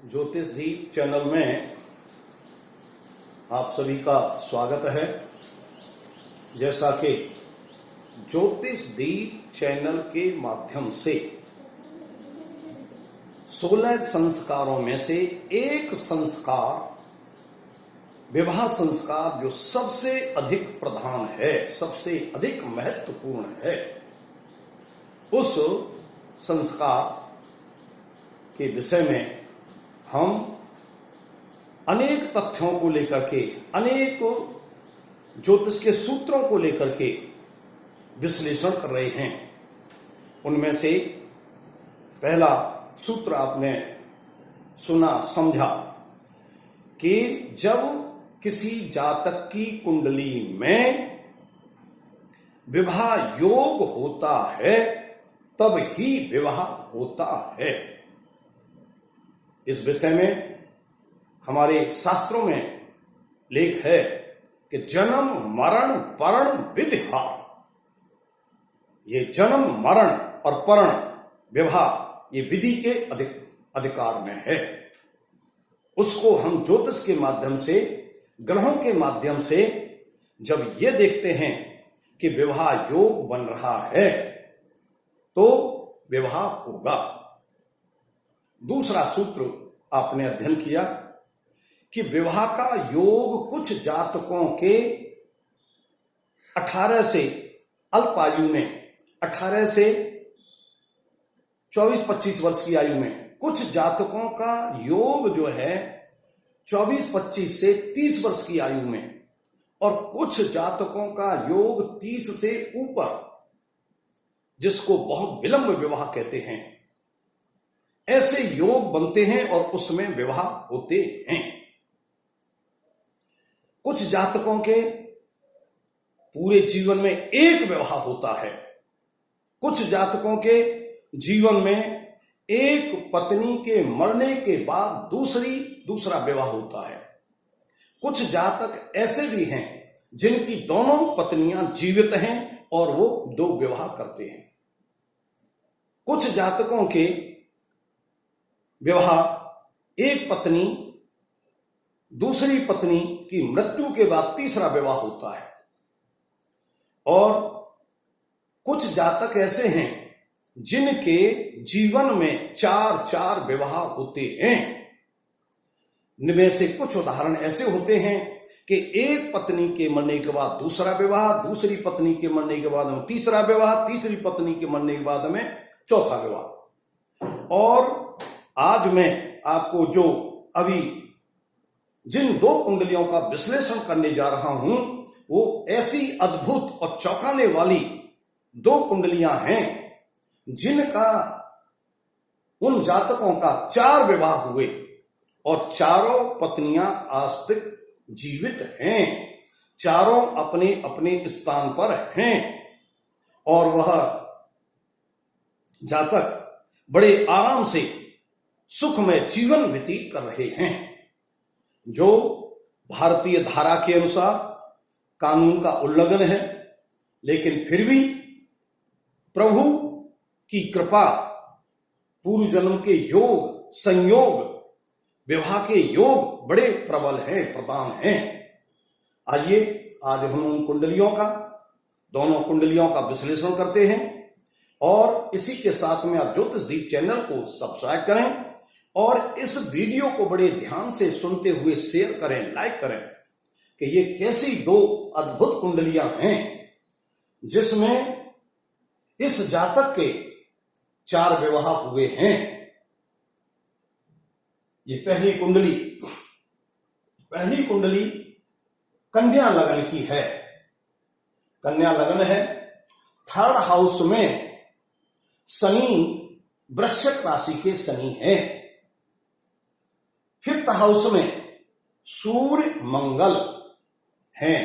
ज्योतिष दीप चैनल में आप सभी का स्वागत है। जैसा कि ज्योतिष दीप चैनल के माध्यम से 16 संस्कारों में से एक संस्कार विवाह संस्कार जो सबसे अधिक प्रधान है, सबसे अधिक महत्वपूर्ण है, उस संस्कार के विषय में हम अनेक तथ्यों को लेकर के, अनेक ज्योतिष के सूत्रों को लेकर के विश्लेषण कर रहे हैं। उनमें से पहला सूत्र आपने सुना, समझा कि जब किसी जातक की कुंडली में विवाह योग होता है तब ही विवाह होता है। इस विषय में हमारे शास्त्रों में लेख है कि जन्म मरण परण विद्या, ये जन्म मरण और परण विवाह ये विधि के अधिकार में है। उसको हम ज्योतिष के माध्यम से, ग्रहों के माध्यम से जब ये देखते हैं कि विवाह योग बन रहा है तो विवाह होगा। दूसरा सूत्र आपने अध्ययन किया कि विवाह का योग कुछ जातकों के 18 से अल्प आयु में, 18 से 24-25 वर्ष की आयु में, कुछ जातकों का योग जो है 24-25 से 30 वर्ष की आयु में, और कुछ जातकों का योग 30 से ऊपर, जिसको बहुत विलंब विवाह कहते हैं, ऐसे योग बनते हैं और उसमें विवाह होते हैं। कुछ जातकों के पूरे जीवन में एक विवाह होता है, कुछ जातकों के जीवन में एक पत्नी के मरने के बाद दूसरा विवाह होता है। कुछ जातक ऐसे भी हैं जिनकी दोनों पत्नियां जीवित हैं और वो 2 विवाह करते हैं। कुछ जातकों के विवाह एक पत्नी दूसरी पत्नी की मृत्यु के बाद तीसरा विवाह होता है, और कुछ जातक ऐसे हैं जिनके जीवन में 4 विवाह होते हैं। इनमें से कुछ उदाहरण ऐसे होते हैं कि एक पत्नी के मरने के बाद दूसरा विवाह, दूसरी पत्नी के मरने के बाद में तीसरा विवाह, तीसरी पत्नी के मरने के बाद में चौथा विवाह। और आज मैं आपको जो अभी जिन 2 कुंडलियों का विश्लेषण करने जा रहा हूं वो ऐसी अद्भुत और चौंकाने वाली 2 कुंडलियां हैं जिनका, उन जातकों का 4 विवाह हुए और चारों पत्नियां आज तक जीवित हैं, चारों अपने अपने स्थान पर हैं, और वह जातक बड़े आराम से सुखमय जीवन व्यतीत कर रहे हैं। जो भारतीय धारा के अनुसार कानून का उल्लंघन है, लेकिन फिर भी प्रभु की कृपा, पूर्व जन्म के योग, संयोग, विवाह के योग बड़े प्रबल हैं, प्रदान हैं। आइए आज हम उन कुंडलियों का, दोनों कुंडलियों का विश्लेषण करते हैं, और इसी के साथ में आप ज्योतिष दीप चैनल को सब्सक्राइब करें और इस वीडियो को बड़े ध्यान से सुनते हुए शेयर करें, लाइक करें कि ये कैसी 2 अद्भुत कुंडलियां हैं जिसमें इस जातक के 4 विवाह हुए हैं। ये पहली कुंडली कन्या लगन की है। कन्या लगन है। 3rd हाउस में शनि वृश्चिक राशि के शनि हैं। 5th हाउस में सूर्य मंगल हैं।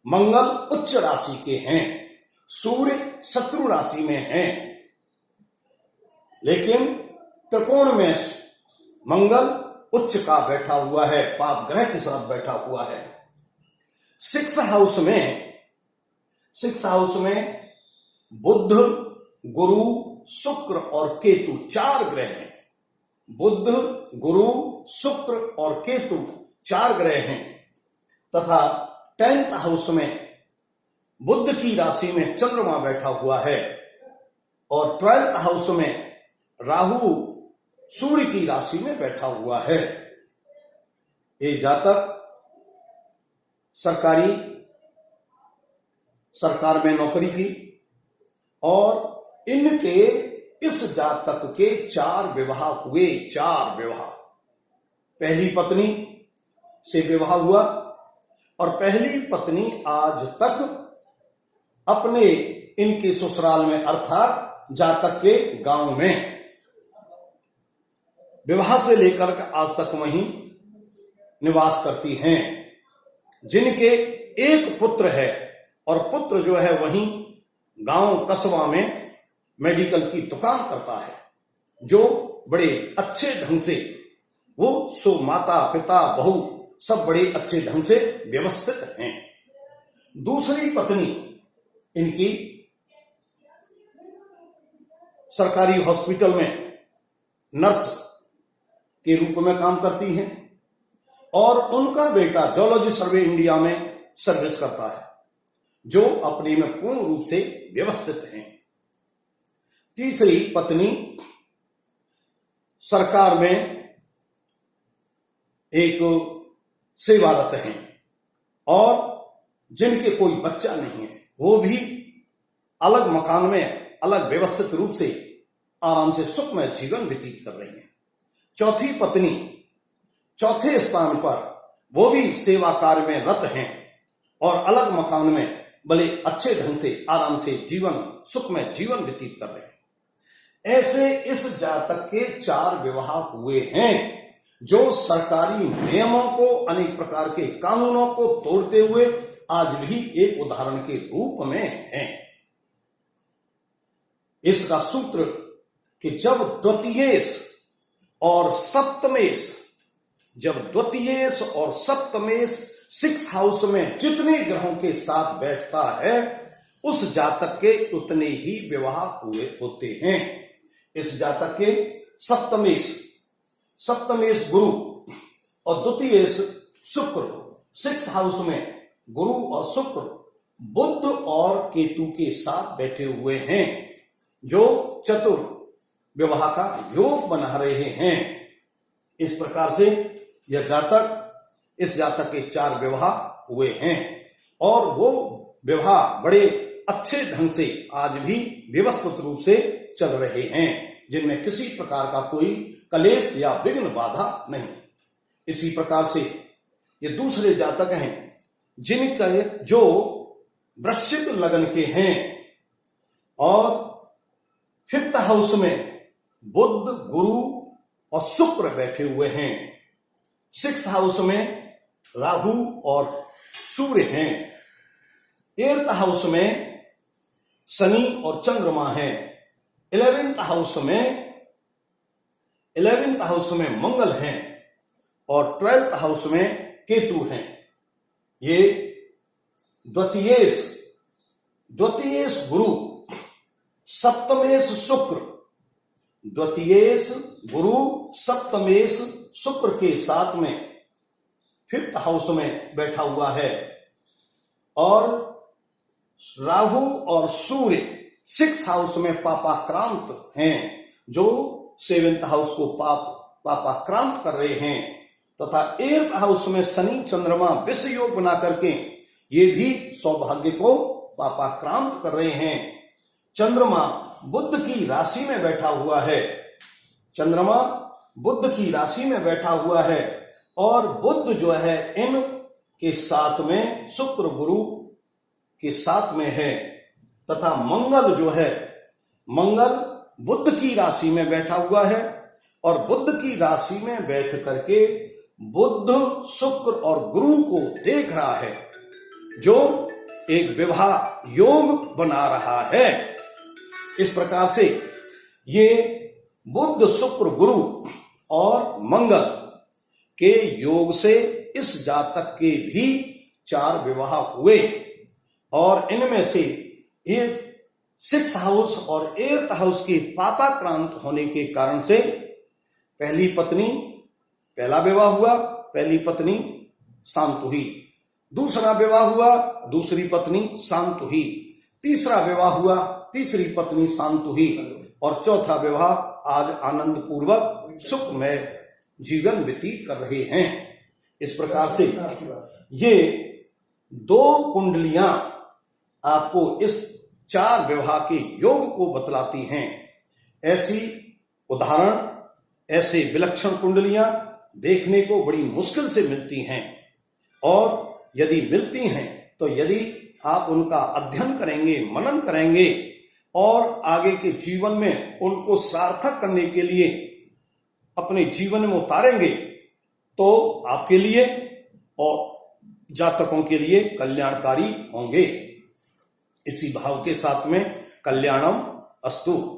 मंगल उच्च राशि के हैं, सूर्य शत्रु राशि में हैं। लेकिन त्रिकोण में मंगल उच्च का बैठा हुआ है, पाप ग्रह के साथ बैठा हुआ है। 6th हाउस में बुध, गुरु, शुक्र और केतु 4 ग्रह हैं। बुध, गुरु, शुक्र और केतु 4 ग्रह हैं तथा 10th हाउस में बुध की राशि में चंद्रमा बैठा हुआ है और 12th हाउस में राहु सूर्य की राशि में बैठा हुआ है। ये जातक सरकार में नौकरी की और इनके इस जातक के 4 विवाह हुए। 4 विवाह, पहली पत्नी से विवाह हुआ और पहली पत्नी आज तक अपने इनके ससुराल में अर्थात जातक के गांव में विवाह से लेकर आज तक वहीं निवास करती हैं। जिनके एक पुत्र है और पुत्र जो है वहीं गांव कस्बा में मेडिकल की दुकान करता है, जो बड़े अच्छे ढंग से वो सो माता पिता बहू सब बड़े अच्छे ढंग से व्यवस्थित हैं। दूसरी पत्नी इनकी सरकारी हॉस्पिटल में नर्स के रूप में काम करती हैं और उनका बेटा जूलॉजी सर्वे इंडिया में सर्विस करता है, जो अपने में पूर्ण रूप से व्यवस्थित हैं। तीसरी पत्नी सरकार में एक सेवारत हैं और जिनके कोई बच्चा नहीं है, वो भी अलग मकान में अलग व्यवस्थित रूप से आराम से सुखमय जीवन व्यतीत कर रही हैं। चौथी पत्नी चौथे स्थान पर वो भी सेवा कार्य में रत हैं और अलग मकान में भले अच्छे ढंग से आराम से जीवन सुखमय जीवन व्यतीत कर रहे हैं। ऐसे इस जातक के 4 विवाह हुए हैं, जो सरकारी नियमों को अनेक प्रकार के कानूनों को तोड़ते हुए आज भी एक उदाहरण के रूप में हैं। इसका सूत्र कि जब द्वितीयेश और सप्तमेश 6 हाउस में जितने ग्रहों के साथ बैठता है, उस जातक के उतने ही विवाह हुए होते हैं। इस जातक के सप्तमेश गुरु और द्वितीयेश शुक्र 6 हाउस में गुरु और शुक्र बुध और केतु के साथ बैठे हुए हैं, जो चतुर विवाह का योग बना रहे हैं। इस प्रकार से इस जातक के 4 विवाह हुए हैं और वो विवाह बड़े अच्छे ढंग से आज भी व्यवस्थित रूप से चल रहे हैं, जिनमें किसी प्रकार का कोई कलेश या विघ्न बाधा नहीं। इसी प्रकार से ये दूसरे जातक हैं जिनका जो वृश्चिक लग्न के हैं और 5th हाउस में बुध, गुरु और शुक्र बैठे हुए हैं। 6th हाउस में राहु और सूर्य हैं। 8th हाउस में शनि और चंद्रमा हैं। 11th हाउस में मंगल हैं और 12th हाउस में केतु हैं। ये द्वितीयेश गुरु, सप्तमेश शुक्र, सप्तमेश शुक्र के साथ में 5th हाउस में बैठा हुआ है और राहु और सूर्य 6th हाउस में पापाक्रांत हैं, जो 7th हाउस को पापाक्रांत कर रहे हैं तथा 8th हाउस में शनि चंद्रमा विषय योग बना करके ये भी सौभाग्य को पापाक्रांत कर रहे हैं। चंद्रमा बुध की राशि में बैठा हुआ है और बुध जो है इन के साथ में शुक्र गुरु के साथ में है तथा मंगल बुध की राशि में बैठा हुआ है और बुध की राशि में बैठ करके बुध, शुक्र और गुरु को देख रहा है, जो एक विवाह योग बना रहा है। इस प्रकार से ये बुध, शुक्र, गुरु और मंगल के योग से इस जातक के भी 4 विवाह हुए और इनमें से 6th हाउस और 8th हाउस के पापाक्रांत होने के कारण से पहली पत्नी, पहला विवाह हुआ, पहली पत्नी शांत हुई। दूसरा विवाह हुआ, दूसरी पत्नी शांत हुई। तीसरा विवाह हुआ, तीसरी पत्नी शांत हुई। और चौथा विवाह आज आनंद पूर्वक सुखमय जीवन व्यतीत कर रहे हैं। इस प्रकार से ये 2 कुंडलियां आपको इस 4 विवाह के योग को बतलाती हैं। ऐसी उदाहरण, ऐसे विलक्षण कुंडलियां देखने को बड़ी मुश्किल से मिलती हैं, और यदि मिलती हैं तो यदि आप उनका अध्ययन करेंगे, मनन करेंगे और आगे के जीवन में उनको सार्थक करने के लिए अपने जीवन में उतारेंगे तो आपके लिए और जातकों के लिए कल्याणकारी होंगे। इसी भाव के साथ में कल्याणम अस्तु।